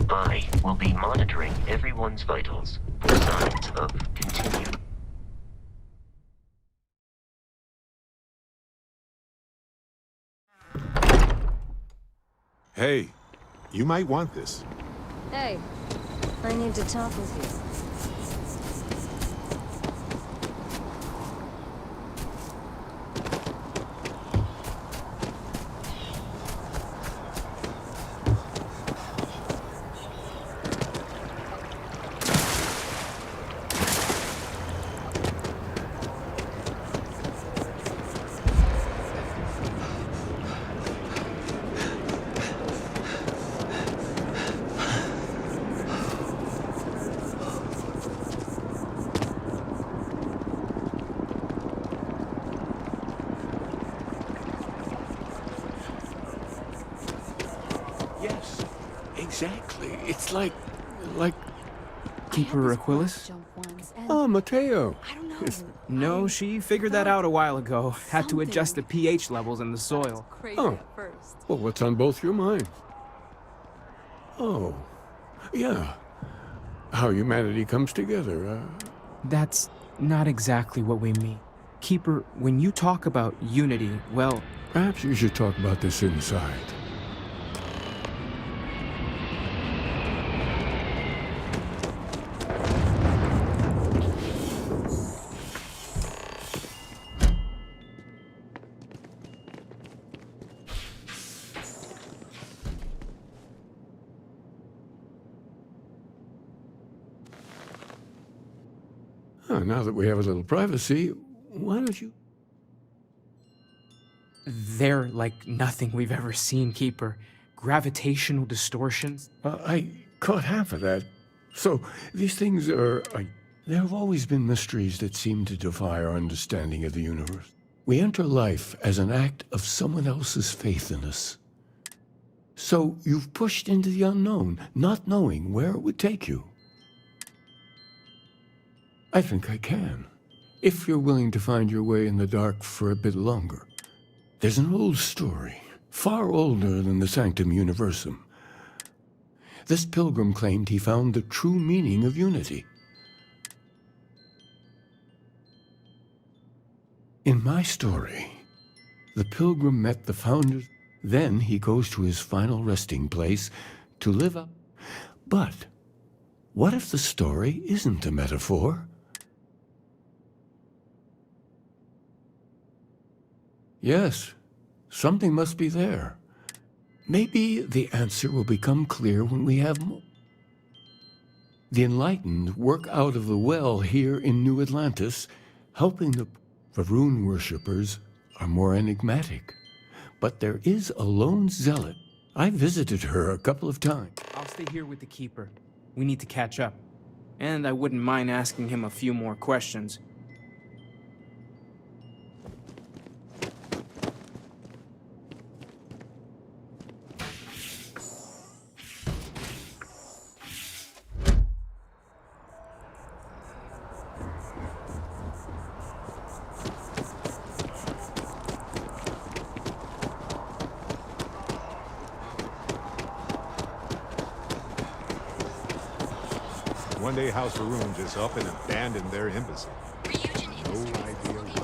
I will be monitoring everyone's vitals for signs of continued. Hey, you might want this. Hey, I need to talk with you. Yes, exactly. It's like... Keeper Aquilus? Oh, Mateo. I don't know. No, she figured that out a while ago. Had to adjust the pH levels in the soil. Crazy Oh. at first. Well, what's on both your minds? Oh, yeah. How humanity comes together, That's not exactly what we mean. Keeper, when you talk about unity, well, Perhaps you should talk about this inside. Now that we have a little privacy, why don't you... they're like nothing we've ever seen, Keeper. Gravitational distortions. I caught half of that. So, these things are... there have always been mysteries that seem to defy our understanding of the universe. We enter life as an act of someone else's faith in us. So, you've pushed into the unknown, not knowing where it would take you. I think I can, if you're willing to find your way in the dark for a bit longer. There's an old story, far older than the Sanctum Universum. This pilgrim claimed he found the true meaning of unity. In my story, the pilgrim met the founders, then he goes to his final resting place to live up. But what if the story isn't a metaphor? Yes, something must be there. Maybe the answer will become clear when we have more. The enlightened work out of the well here in New Atlantis, helping the rune worshippers are more enigmatic. But there is a lone zealot. I visited her a couple of times. I'll stay here with the Keeper. We need to catch up. And I wouldn't mind asking him a few more questions. One day House of Runes is up and abandoned their embassy. No idea why.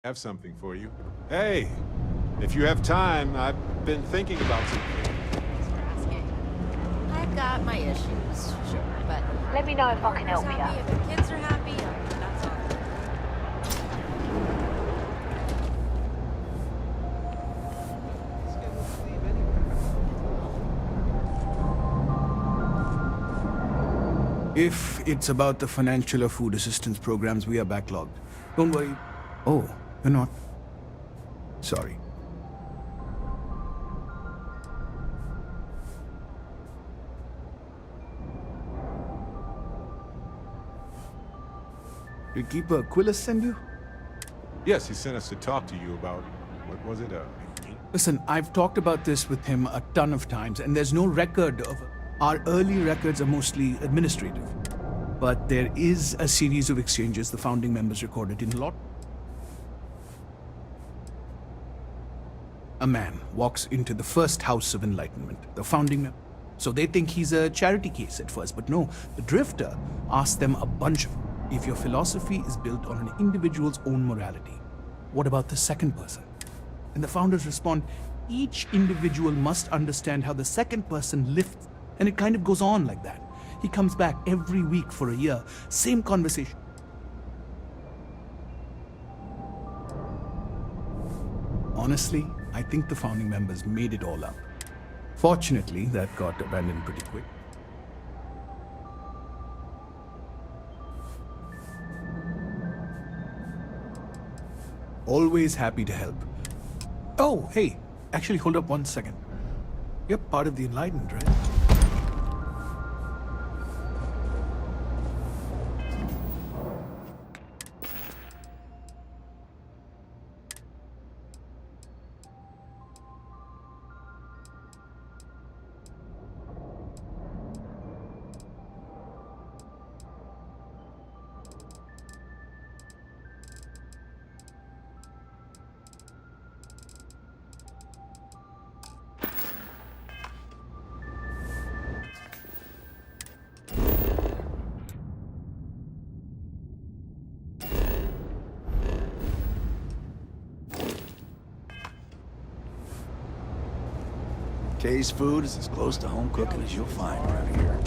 Have something for you. Hey, If you have time, I've been thinking about some Thanks for asking. I've got my issues, sure, but Let me know if I can help happy, you. if the kids are happy, that's all. If it's about the financial or food assistance programs, we are backlogged. Don't worry. Oh, you're not. Sorry. Did Keeper Quillis send you? Yes, he sent us to talk to you about, what was it, Listen, I've talked about this with him a ton of times, and there's no record of. Our early records are mostly administrative. But there is a series of exchanges the founding members recorded in lot. A man walks into the first house of enlightenment, the founding member. So they think he's a charity case at first, but no, the drifter asks them a bunch of, if your philosophy is built on an individual's own morality, what about the second person? And the founders respond, each individual must understand how the second person lifts, and it kind of goes on like that. He comes back every week for a year, same conversation. Honestly, I think the founding members made it all up. Fortunately, that got abandoned pretty quick. Always happy to help. Oh, hey, actually hold up 1 second. You're part of the Enlightened, right? Kay's food is as close to home cooking as you'll find around here.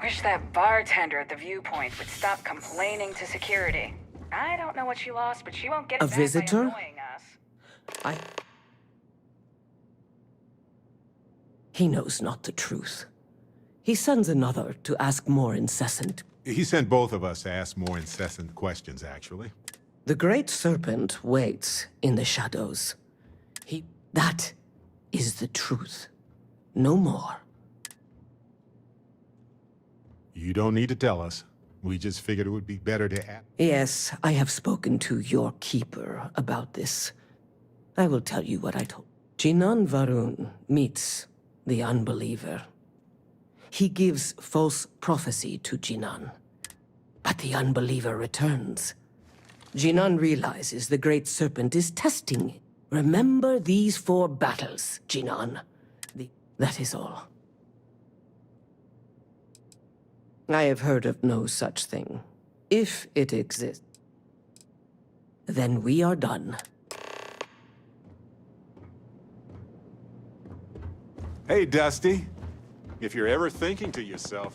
Wish that bartender at the viewpoint would stop complaining to security. I don't know what she lost, but she won't get it A back visitor? by annoying us. He knows not the truth. He sends another to ask more incessant. He sent both of us to ask more incessant questions, actually. The great serpent waits in the shadows. That is the truth. No more. You don't need to tell us. We just figured it would be better to ask. Yes, I have spoken to your keeper about this. I will tell you what I told. Jinan Varun meets the unbeliever. He gives false prophecy to Jinan. But the unbeliever returns. Jinan realizes the great serpent is testing it. Remember these 4 battles, Jinan. That is all. I have heard of no such thing. If it exists, then we are done. Hey, Dusty. If you're ever thinking to yourself,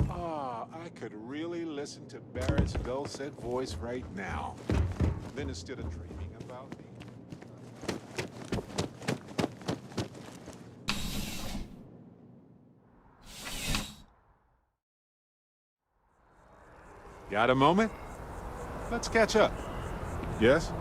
I could really listen to Barrett's dulcet voice right now. Then instead of dreaming about me... Got a moment? Let's catch up. Yes?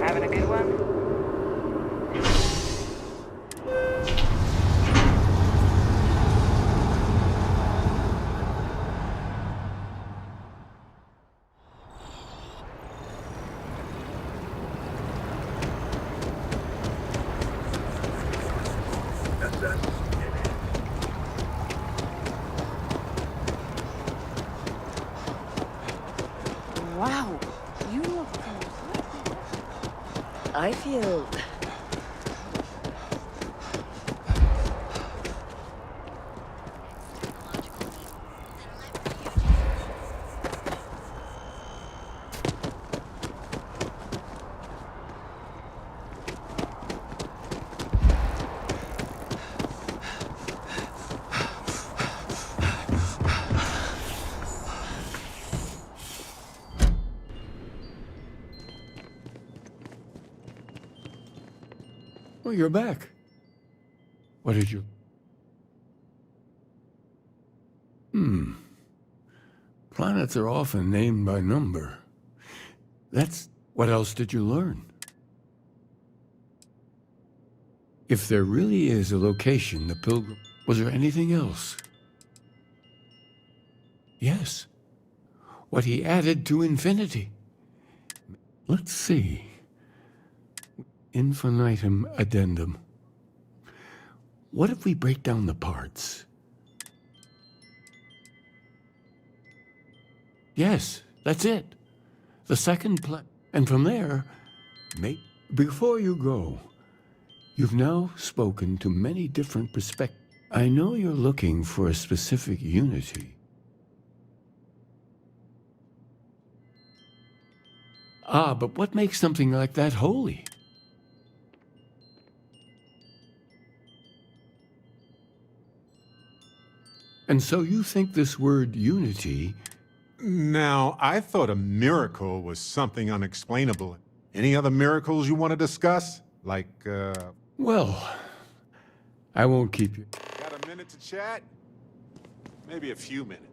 Having a good one? Wow, you look I feel... Well, you're back. What did you... Planets are often named by number. What else did you learn? If there really is a location the pilgrim... Was there anything else? Yes. What he added to infinity. Let's see. Infinitum addendum. What if we break down the parts? Yes, that's it. The second and from there, before you go, you've now spoken to many different perspectives. I know you're looking for a specific unity. But what makes something like that holy? And so you think this word unity... Now, I thought a miracle was something unexplainable. Any other miracles you want to discuss? Like, Well, I won't keep you. Got a minute to chat? Maybe a few minutes.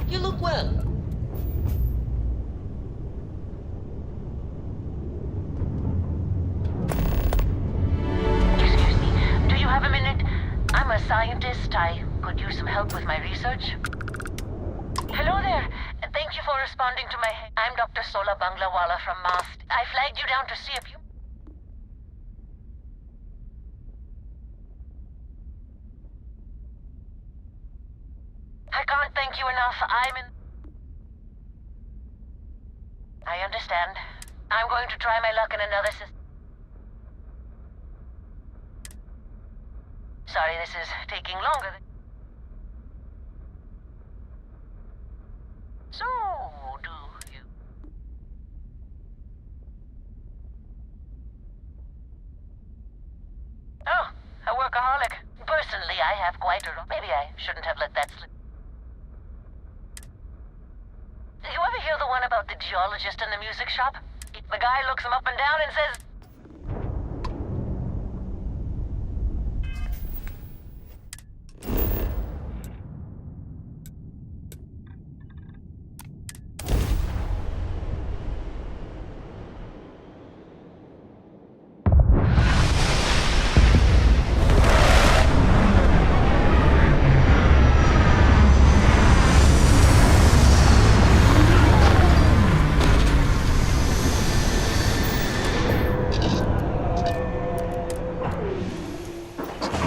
You look well. Excuse me, do you have a minute? I'm a scientist. I could use some help with my research. Hello there. Thank you for responding to my... I'm Dr. Sola Banglawala from MAST. I flagged you down to see if you... I can't thank you enough. I understand. I'm going to try my luck in another system. Sorry, this is taking longer than... So, do you... Oh, a workaholic. Personally, I have quite a... Maybe I shouldn't have let that slip. You ever hear the one about the geologist in the music shop? The guy looks him up and down and says...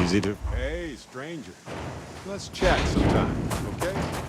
Easy to... Hey, stranger. Let's chat sometime, okay?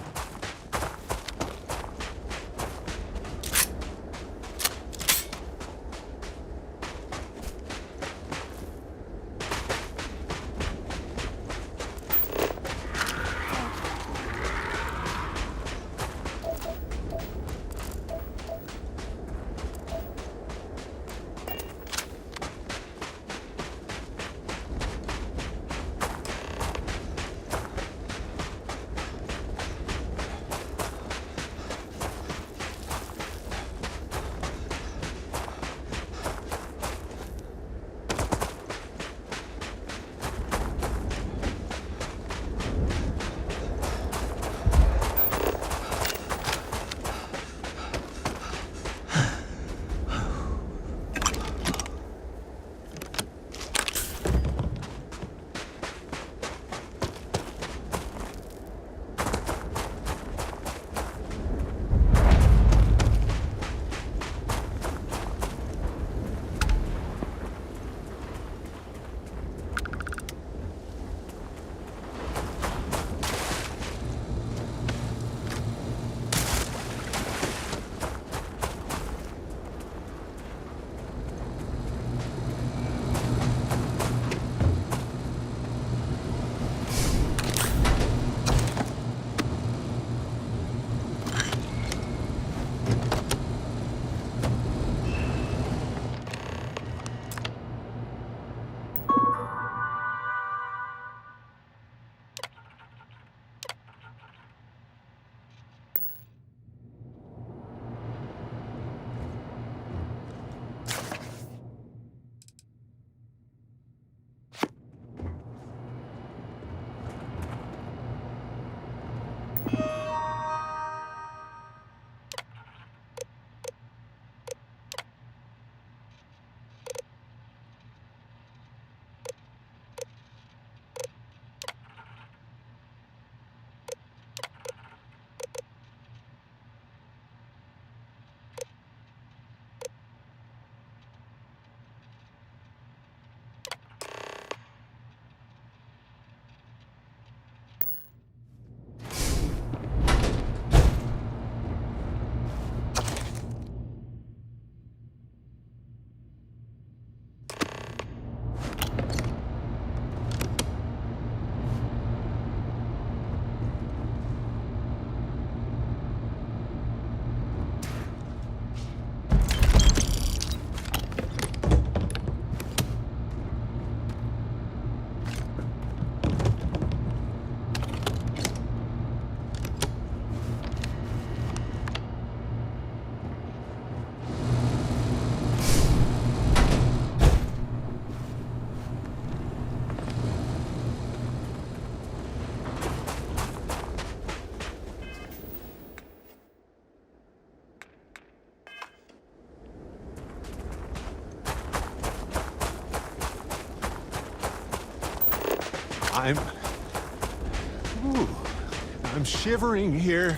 I'm shivering here.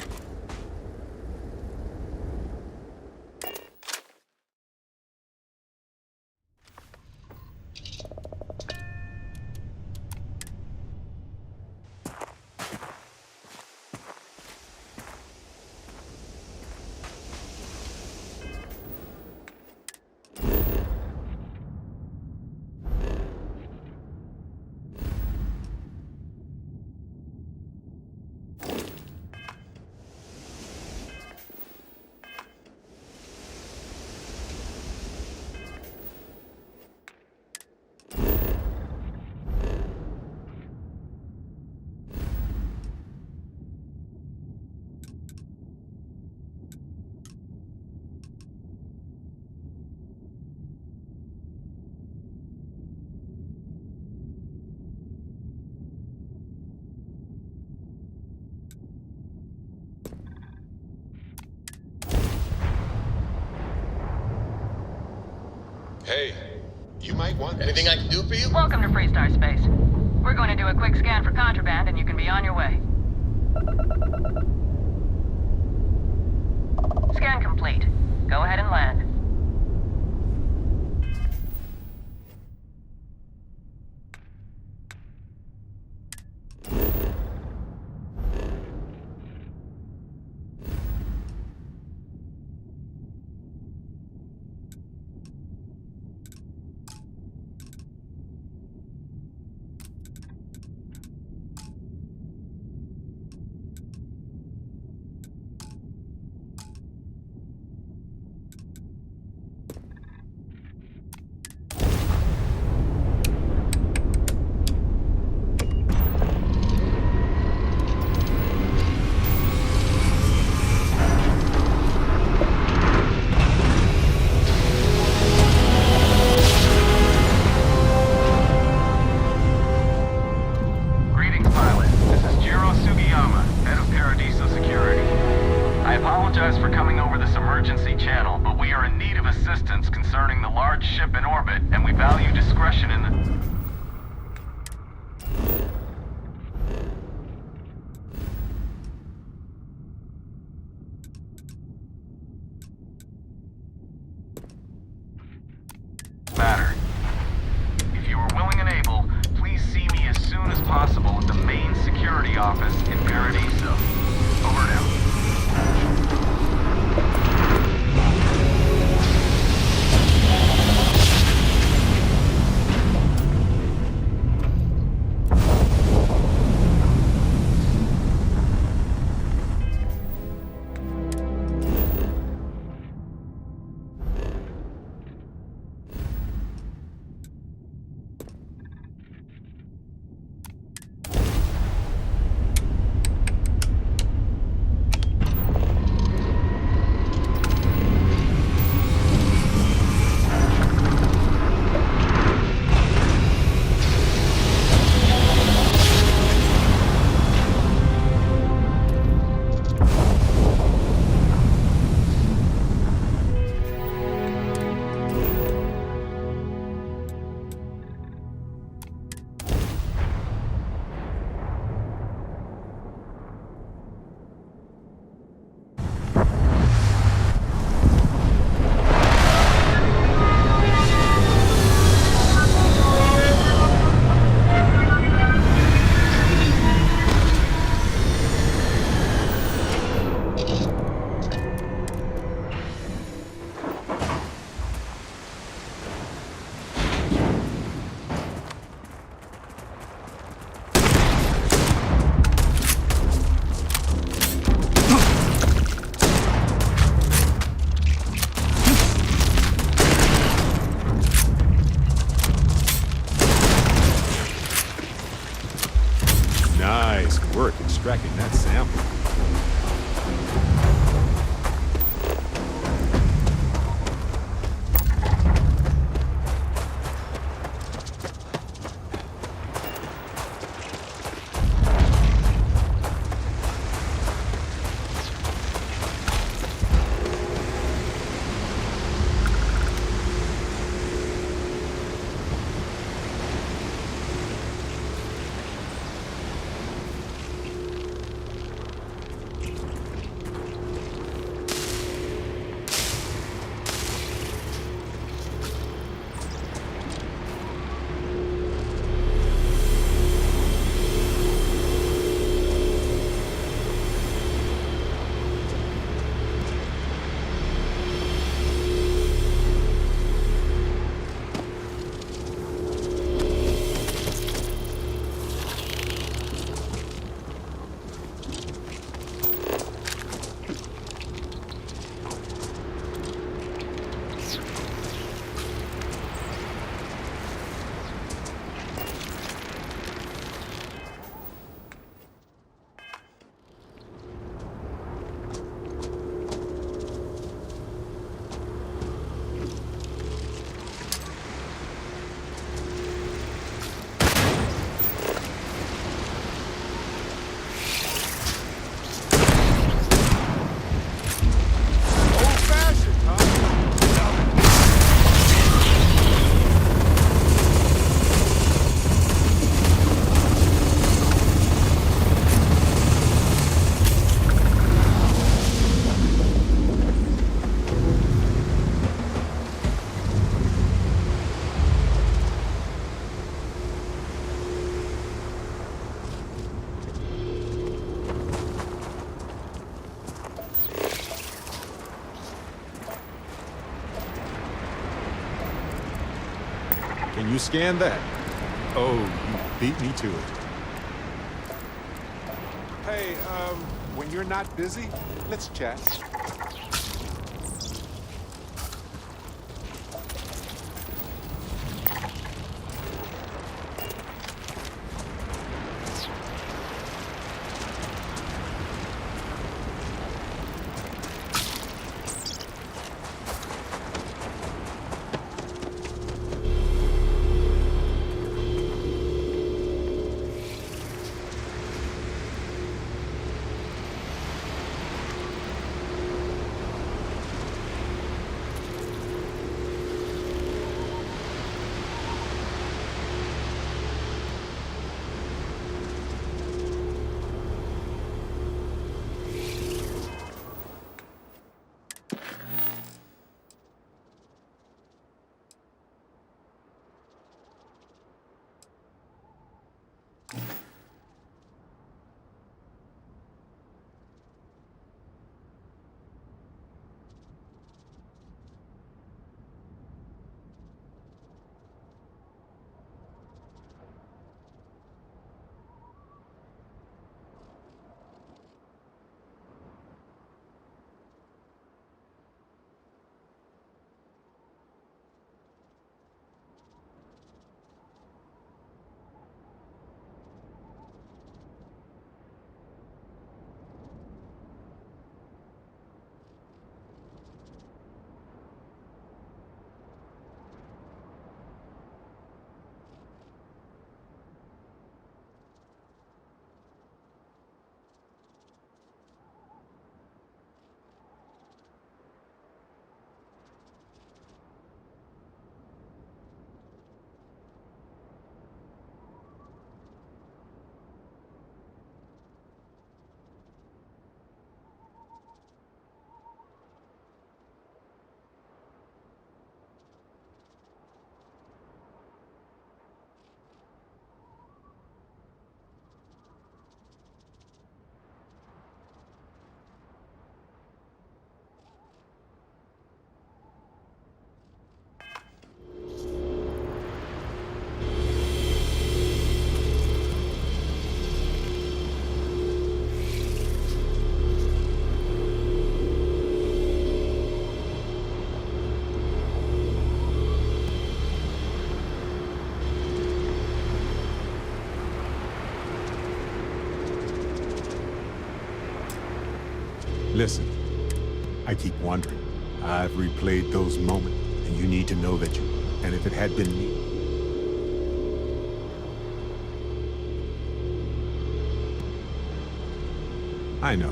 Hey, you might want this. Anything I can do for you? Welcome to Freestar Space. We're going to do a quick scan for contraband and you can be on your way. Scan complete. Go ahead and land. Nice work extracting that sample. Can you scan that? Oh, you beat me to it. Hey, when you're not busy, let's chat. Listen, I keep wondering. I've replayed those moments, and you need to know that you... And if it had been me... I know.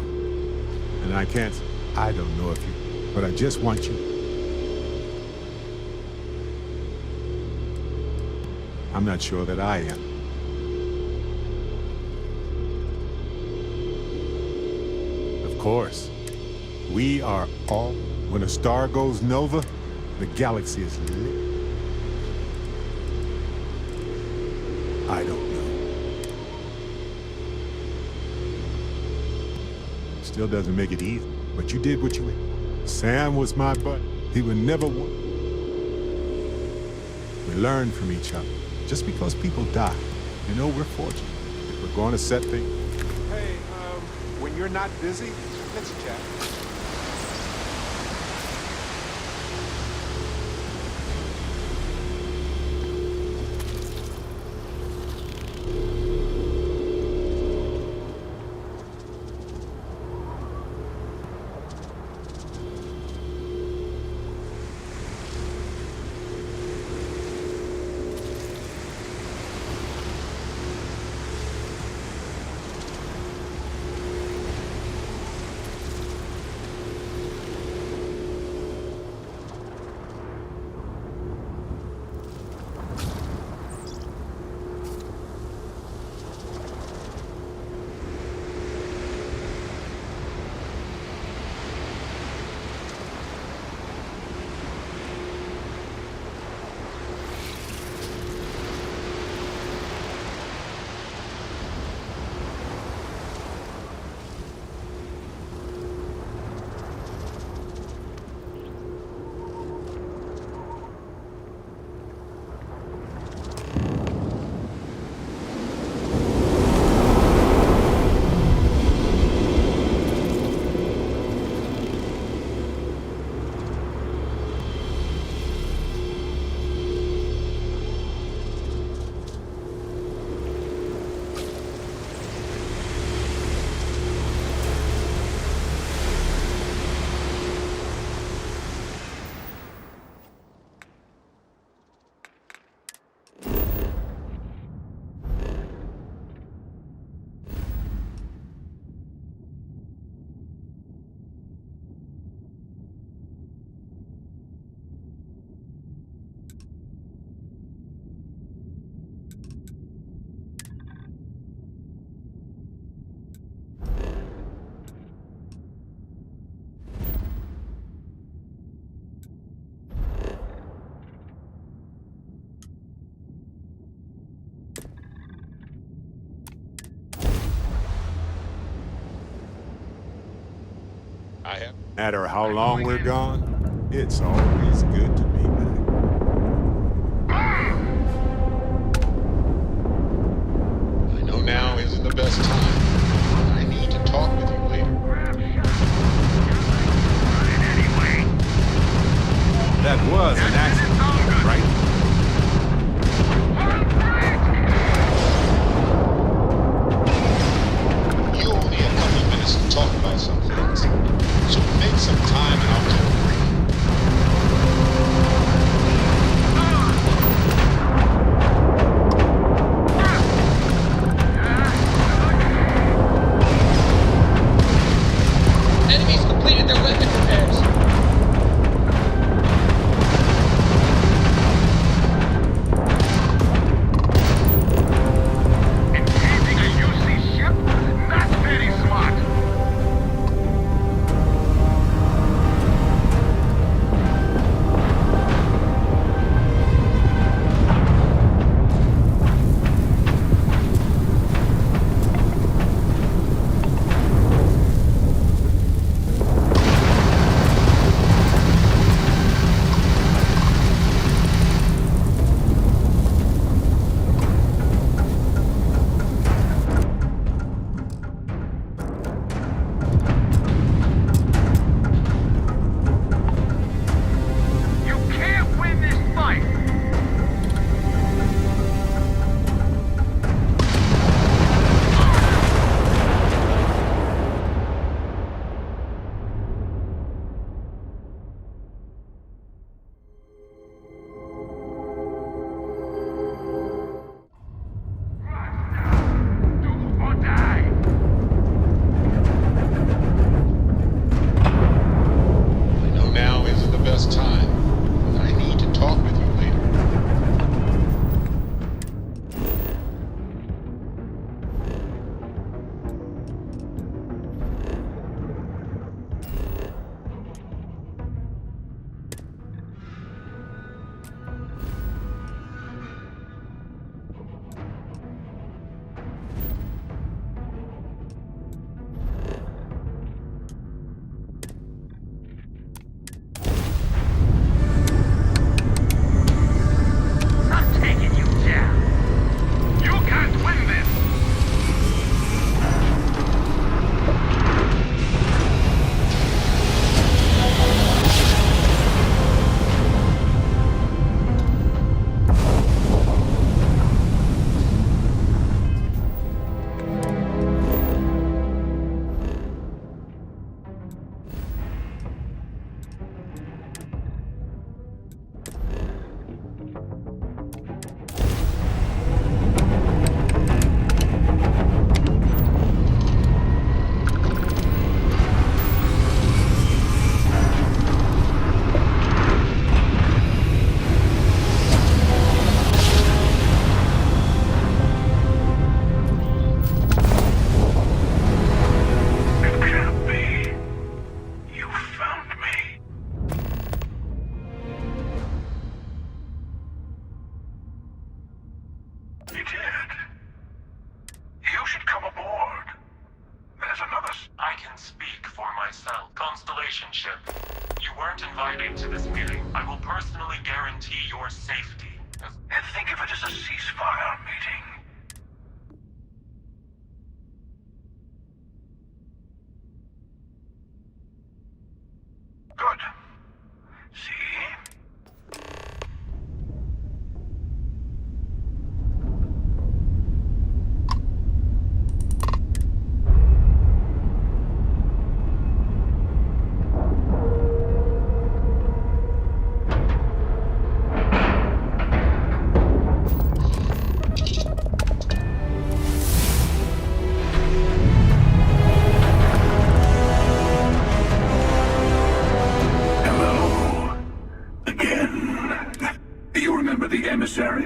And I can't... I don't know if you... But I just want you... I'm not sure that I am. Of course. We are all... When a star goes nova, the galaxy is lit. I don't know. Still doesn't make it easy, but you did what you did. Sam was my buddy. He would never want... We learn from each other. Just because people die, you know, we're fortunate. If we're going to set things... Hey, when you're not busy, let's chat. No matter how long we're gone, it's always good to be back. I know now isn't the best time. I need to talk with you later. That was an accident, right? You only have a couple of minutes to talk about some things. So make some time and I'll talk. Enemies completed their weapon repairs. came to this meeting. I will personally guarantee your safety. And think of it as a ceasefire meeting. Good. See?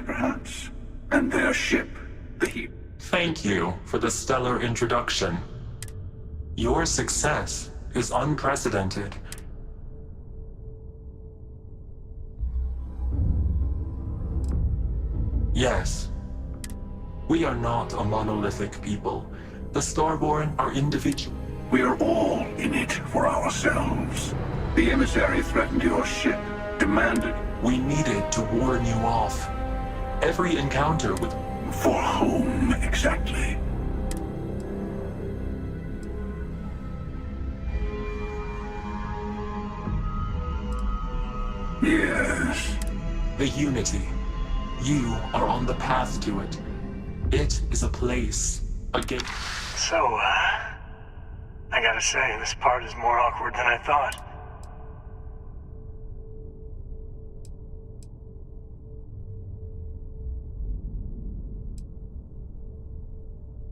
Perhaps, and their ship, the... Thank you for the stellar introduction. Your success is unprecedented. Yes, we are not a monolithic people. The Starborn are individual. We are all in it for ourselves. The emissary threatened your ship, demanded... We needed to warn you off. Every encounter with... For whom, exactly? Yes. The Unity. You are on the path to it. It is a place, a gate. So, I gotta say, this part is more awkward than I thought.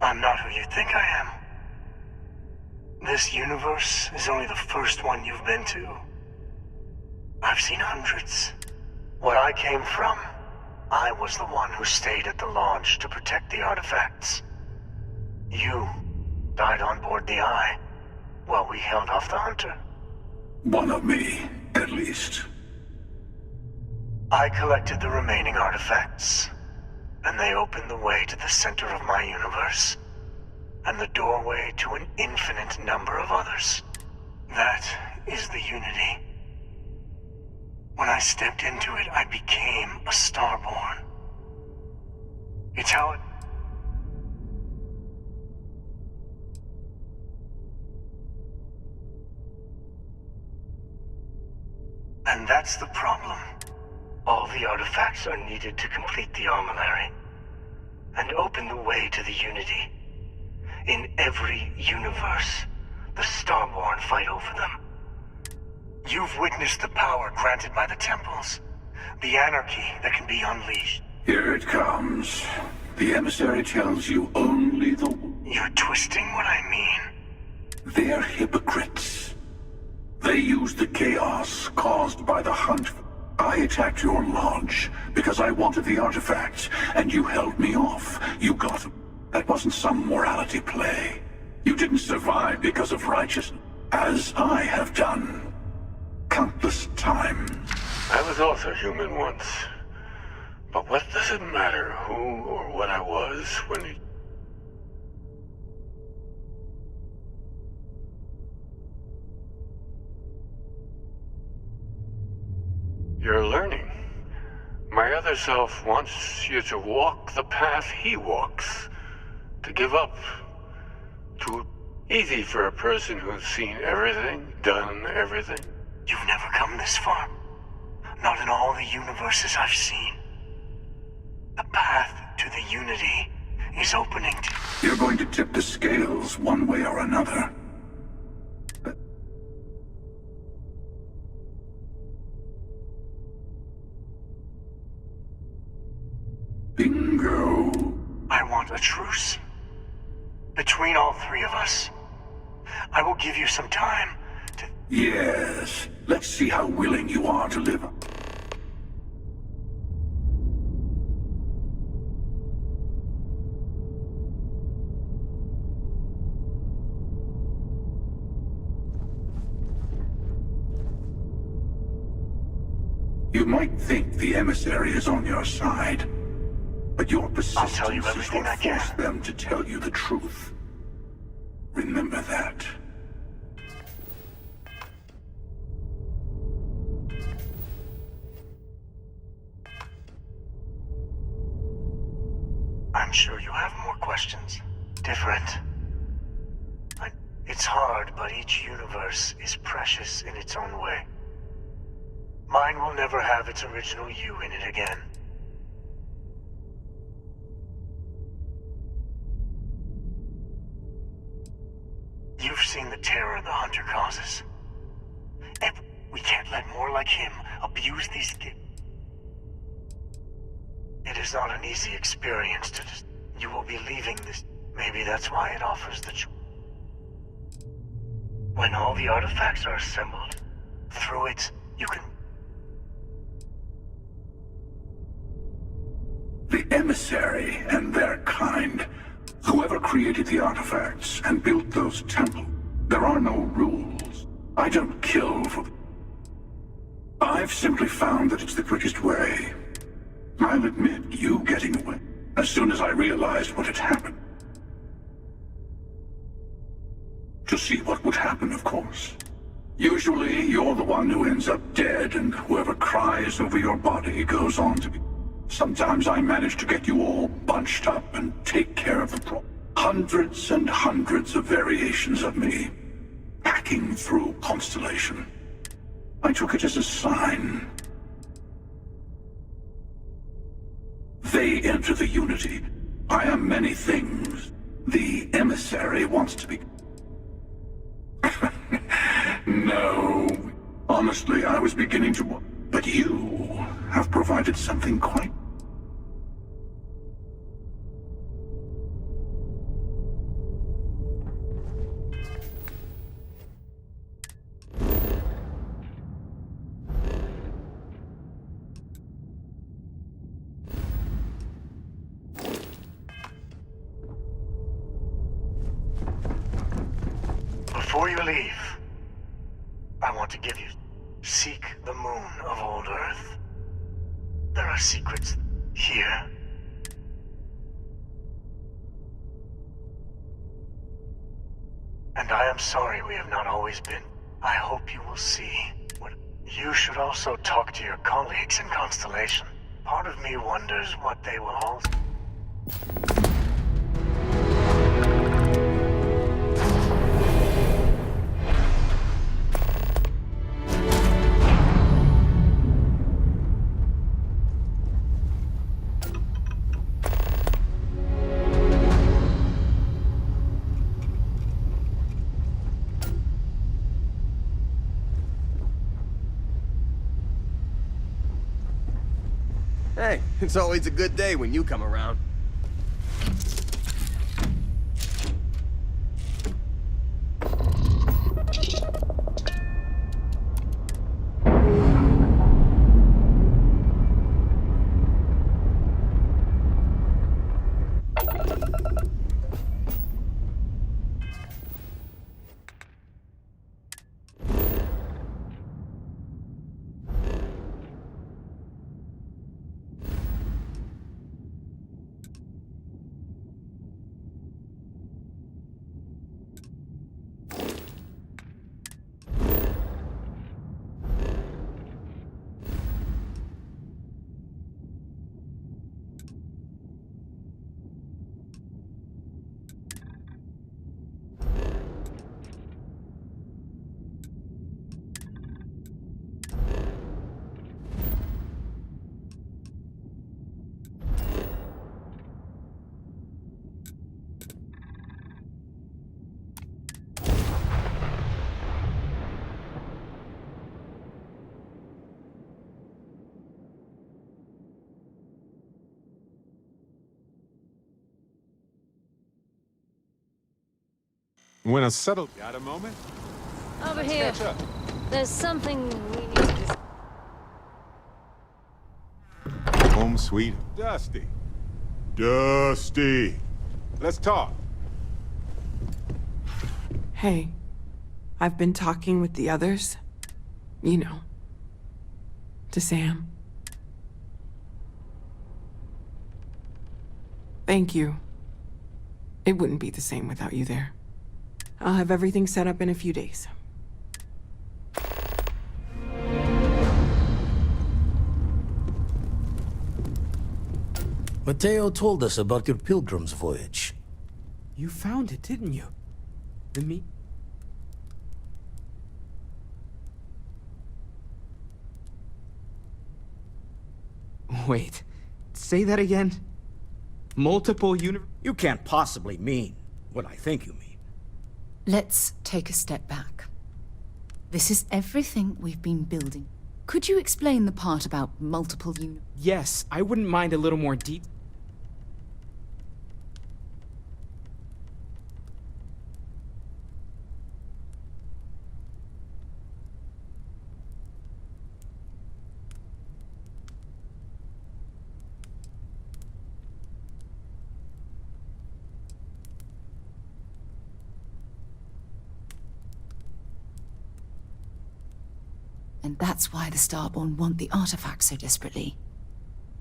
I'm not who you think I am. This universe is only the first one you've been to. I've seen hundreds. Where I came from, I was the one who stayed at the launch to protect the artifacts. You died on board the Eye, while we held off the Hunter. One of me, at least. I collected the remaining artifacts, and they opened the way to the center of my universe, and the doorway to an infinite number of others. That is the Unity. When I stepped into it, I became a Starborn. It's how it... And that's the problem. All the artifacts are needed to complete the armillary and open the way to the Unity. In every universe, the Starborn fight over them. You've witnessed the power granted by the temples, the anarchy that can be unleashed. Here it comes. The emissary tells you only the... You're twisting what I mean. They're hypocrites. They use the chaos caused by the hunt. I attacked your launch because I wanted the artifacts, and you held me off. You got them. That wasn't some morality play. You didn't survive because of righteousness, as I have done countless times. I was also human once. But what does it matter who or what I was when it... You're learning. My other self wants you to walk the path he walks. To give up. Too easy for a person who's seen everything, done everything. You've never come this far. Not in all the universes I've seen. The path to the Unity is opening to... You're going to tip the scales one way or another. Bingo. I want a truce. Between all three of us. I will give you some time to... Yes. Let's see how willing you are to live. You might think the emissary is on your side, but your persistence is what forced them to tell you the truth. Remember that. have more questions. Different. It's hard, but each universe is precious in its own way. Mine will never have its original you in it again. You've seen the terror the Hunter causes. And we can't let more like him abuse these kids. It is not an easy experience to just... You will be leaving this... Maybe that's why it offers the choice. When all the artifacts are assembled, through it, you can... The emissary and their kind. Whoever created the artifacts and built those temples, there are no rules. I don't kill for... I've simply found that it's the quickest way. I'll admit you getting away as soon as I realized what had happened. To see what would happen, of course. Usually, you're the one who ends up dead, and whoever cries over your body goes on to be... Sometimes I manage to get you all bunched up and take care of the problem. Hundreds and hundreds of variations of me, hacking through Constellation. I took it as a sign. They enter the Unity. I am many things. The emissary wants to be... No. Honestly, I was beginning to... But you have provided something quite... Before you leave, I want to give you... Seek the moon of old Earth. There are secrets here. And I am sorry we have not always been. I hope you will see what... You should also talk to your colleagues in Constellation. Part of me wonders what they will all... Hey, it's always a good day when you come around. When a settled... Got a moment? Over Let's here. catch up. There's something we need to... Home sweet. Dusty. Dusty. Let's talk. Hey, I've been talking with the others. You know, to Sam. Thank you. It wouldn't be the same without you there. I'll have everything set up in a few days. Mateo told us about your pilgrim's voyage. You found it, didn't you? The me? Wait, say that again? Multiple You can't possibly mean what I think you mean. Let's take a step back. This is everything we've been building. Could you explain the part about multiple Yes, I wouldn't mind a little more deep. And that's why the Starborn want the artifacts so desperately.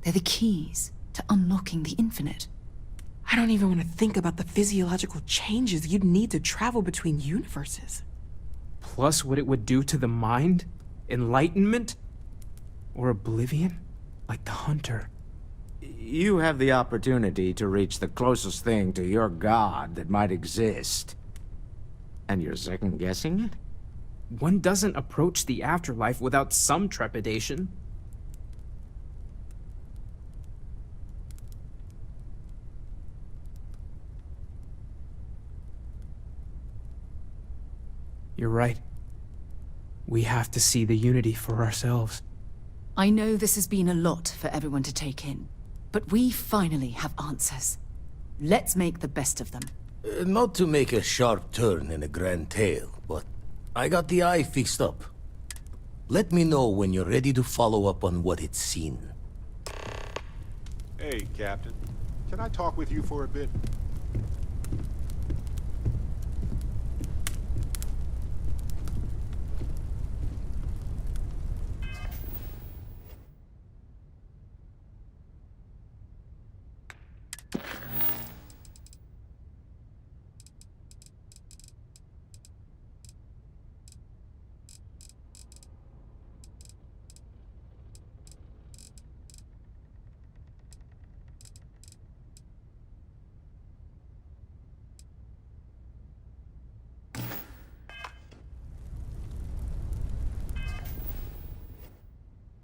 They're the keys to unlocking the infinite. I don't even want to think about the physiological changes you'd need to travel between universes. Plus what it would do to the mind? Enlightenment? Or oblivion? Like the Hunter. You have the opportunity to reach the closest thing to your god that might exist. And you're second-guessing it? One doesn't approach the afterlife without some trepidation. You're right. We have to see the Unity for ourselves. I know this has been a lot for everyone to take in, but we finally have answers. Let's make the best of them. Not to make a sharp turn in a grand tale, but I got the eye fixed up. Let me know when you're ready to follow up on what it's seen. Hey, Captain. Can I talk with you for a bit?